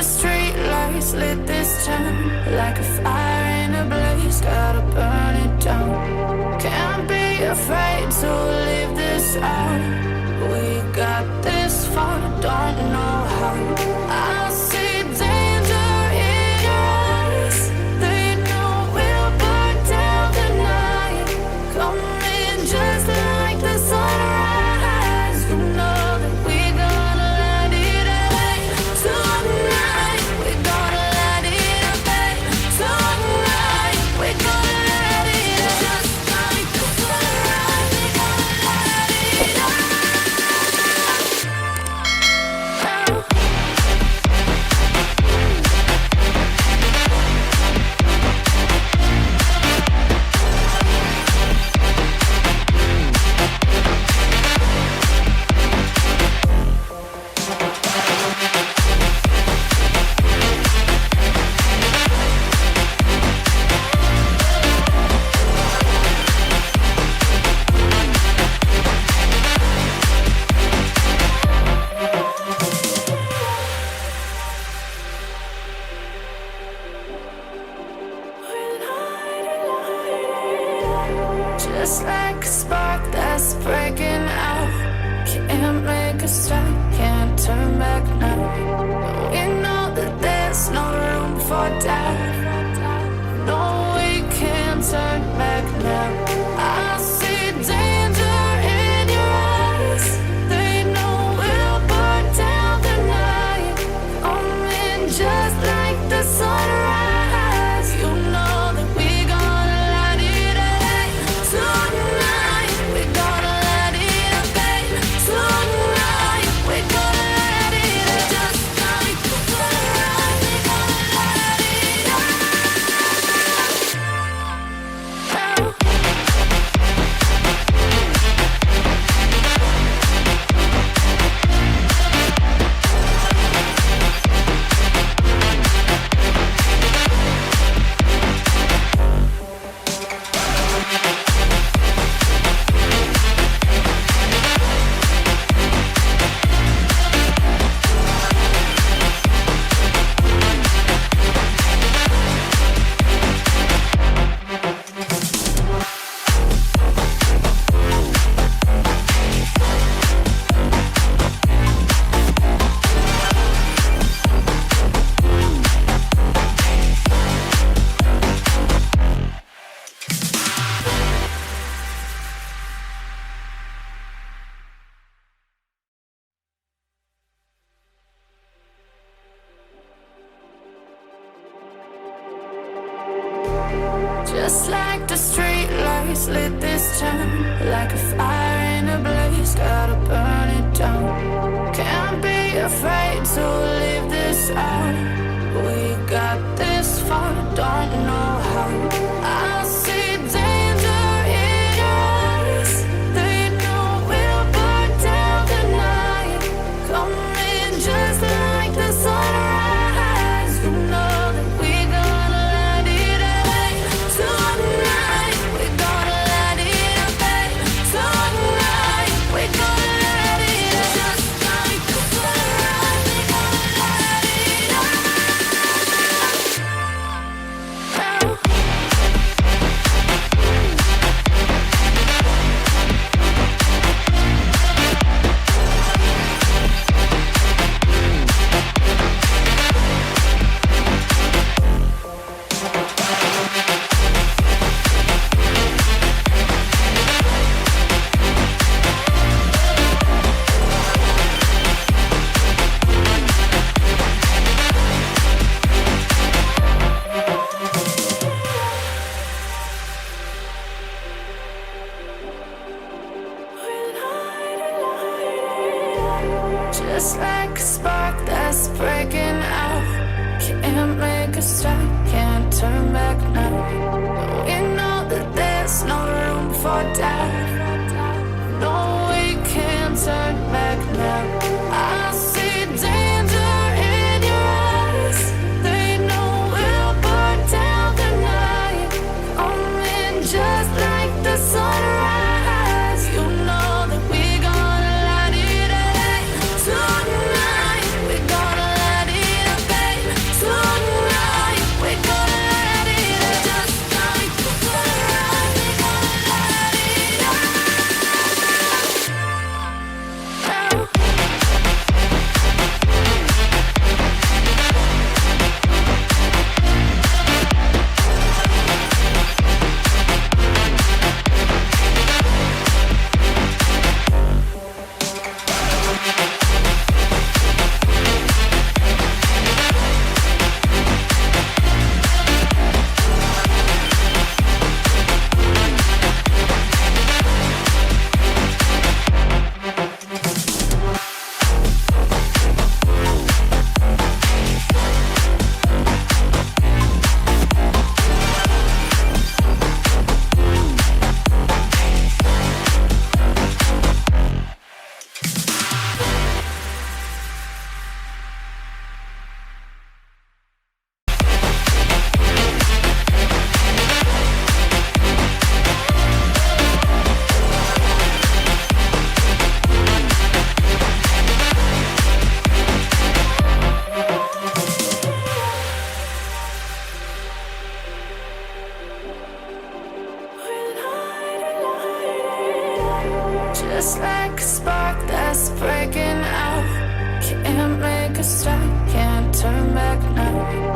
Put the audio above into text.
the street lights lit this town, like a fire in a blaze, gotta burn it down. Can't be afraid to leave this out. We got this far, don't know how. I see danger in your eyes. They know we'll burn down the night, coming just like the sunrise. You know that we're gonna light it up tonight. We're gonna light it up tonight. We're gonna light it up just like the sunrise. We're gonna light it up. Just like a spark that's breaking out. Can't make a stop, can't turn back now. We know that there's no room for doubt. No, we can't turn back now. I see danger in your eyes. They know we'll burn down the night, coming just like the sunrise. You know that we're gonna light it up tonight. We're gonna light it up tonight. We're gonna light it up just like the sunrise. We're gonna light it up. Just like the street lights lit this town, like a fire in a blaze, gotta burn it down. Can't be afraid to leave this out. We got this far, don't know how. I see danger in your eyes. They know we'll burn down the night, coming just like the sunrise. You know that we're gonna light it up tonight. We're gonna light it up tonight. We're gonna light it up just like the sunrise. We're gonna light it up. Just like a spark that's breaking out. Can't make a stop, can't turn back now. We know that there's no room for doubt. No, we can't turn back now. I see danger in your eyes. They know we'll burn down the night, coming just like the sunrise. You know that we're gonna light it up tonight. We're gonna light it up. just like a spark that's breaking out. Can't make a stop, can't turn back now.